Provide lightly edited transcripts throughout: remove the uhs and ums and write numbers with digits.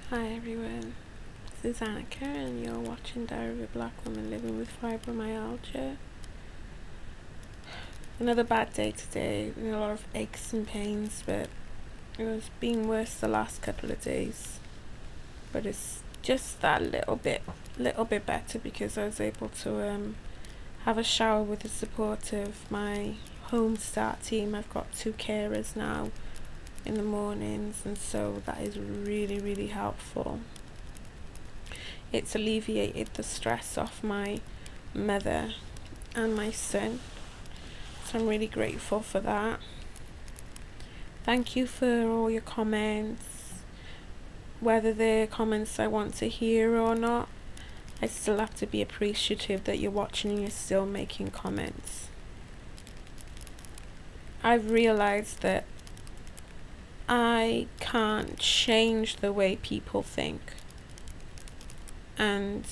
Hi everyone, this is Annika and you're watching Diary of a Black Woman Living with Fibromyalgia. Another bad day today, a lot of aches and pains, but it was being worse the last couple of days. But it's just that little bit better because I was able to have a shower with the support of my home start team. I've got 2 carers now in the mornings, and so that is really helpful. It's alleviated the stress off my mother and my son, so I'm really grateful for that. Thank you for all your comments, whether they're comments I want to hear or not. I still have to be appreciative that you're watching and you're still making comments. I've realized that I can't change the way people think, and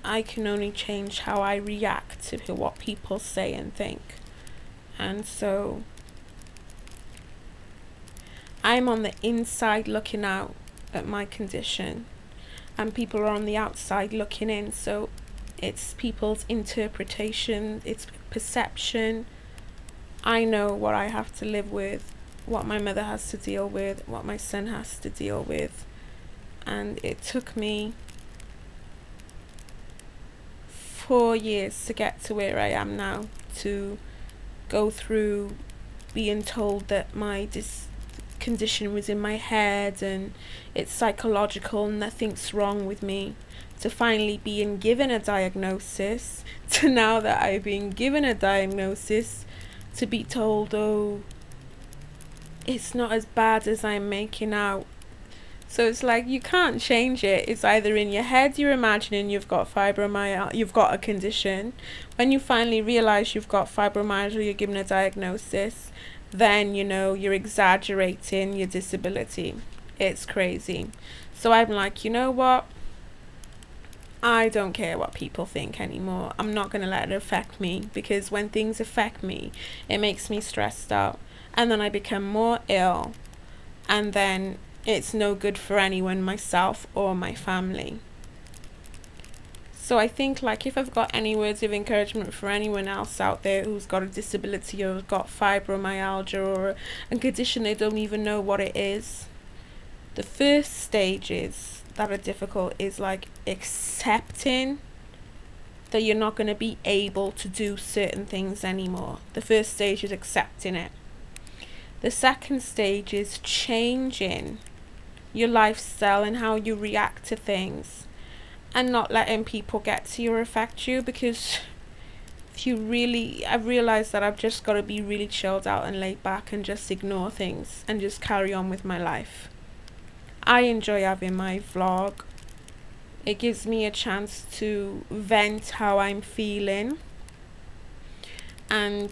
I can only change how I react to what people say and think. And so I'm on the inside looking out at my condition, and people are on the outside looking in. So it's people's interpretation, it's perception. I know what I have to live with, what my mother has to deal with, what my son has to deal with. And it took me 4 years to get to where I am now, to go through being told that my condition was in my head and it's psychological, nothing's wrong with me, to finally being given a diagnosis, to now that I've been given a diagnosis, to be told, oh, it's not as bad as I'm making out. So it's like, you can't change it. It's either in your head, you're imagining you've got fibromyalgia, you've got a condition. When you finally realize you've got fibromyalgia, you're given a diagnosis, then, you're exaggerating your disability. It's crazy. So I'm like, you know what? I don't care what people think anymore. I'm not going to let it affect me, because when things affect me, it makes me stressed out. And then I become more ill. And then it's no good for anyone, myself or my family. So I think, like, if I've got any words of encouragement for anyone else out there who's got a disability or got fibromyalgia or a condition they don't even know what it is, the first stages that are difficult is like accepting that you're not going to be able to do certain things anymore. The first stage is accepting it. The second stage is changing your lifestyle and how you react to things, and not letting people get to you or affect you, because I've realized that I've just got to be really chilled out and laid back and just ignore things and just carry on with my life. I enjoy having my vlog. It gives me a chance to vent how I'm feeling and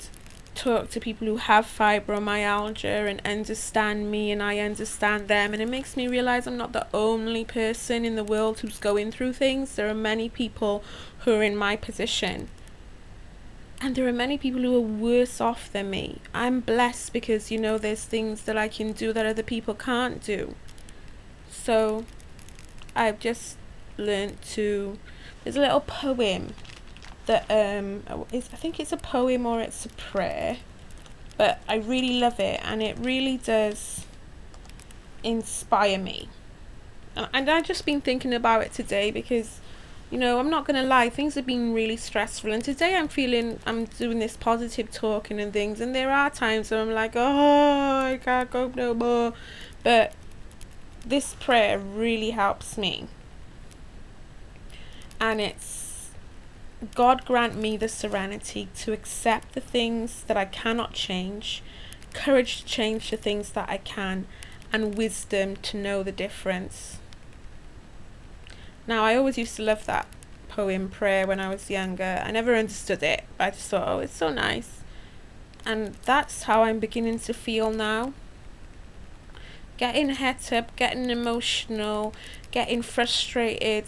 talk to people who have fibromyalgia and understand me, and I understand them, and it makes me realize I'm not the only person in the world who's going through things. There are many people who are in my position, and there are many people who are worse off than me. I'm blessed because there's things that I can do that other people can't do. So I've just learned to, there's a little poem that I think it's a poem or it's a prayer, but I really love it, and it really does inspire me. And I've just been thinking about it today because I'm not gonna lie, things have been really stressful, and today I'm doing this positive talking and things, and there are times where I'm like, oh, I can't cope no more, but this prayer really helps me, and it's, God grant me the serenity to accept the things that I cannot change, courage to change the things that I can, and wisdom to know the difference. Now, I always used to love that poem prayer when I was younger. I never understood it, but I just thought, oh, it's so nice. And that's how I'm beginning to feel now. Getting het up, getting emotional, getting frustrated,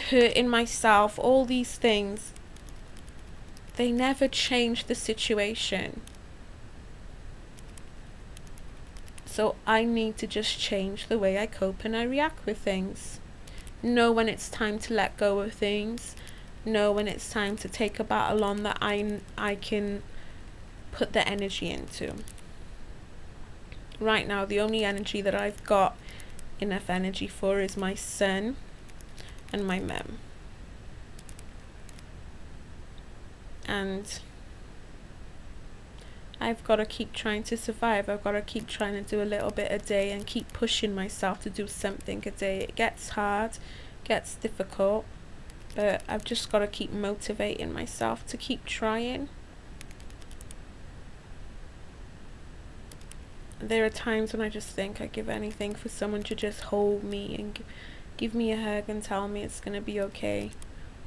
hurting myself, all these things, they never change the situation. So I need to just change the way I cope and I react with things. Know when it's time to let go of things. Know when it's time to take a battle on that I can put the energy into. Right now, the only energy that I've got enough energy for is my son and my mum. And I've got to keep trying to survive. I've got to keep trying to do a little bit a day and keep pushing myself to do something a day. It gets hard, gets difficult, but I've just got to keep motivating myself to keep trying. There are times when I just think I'd give anything for someone to just hold me and give me a hug and tell me it's going to be okay.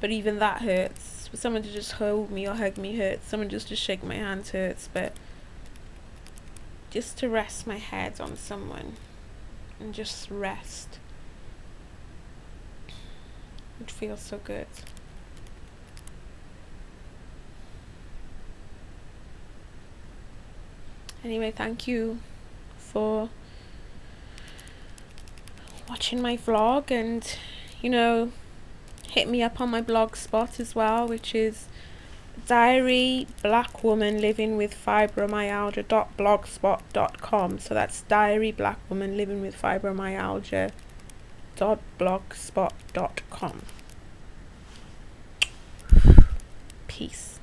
But even that hurts. For someone to just hold me or hug me hurts. Someone just to shake my hand hurts. But just to rest my head on someone and just rest would feel so good. Anyway, thank you for watching my vlog, and you know, hit me up on my blog spot as well, which is Diary Black Woman Living with Fibromyalgia.blogspot.com. So that's Diary Black Woman Living with Fibromyalgia.blogspot.com. Peace.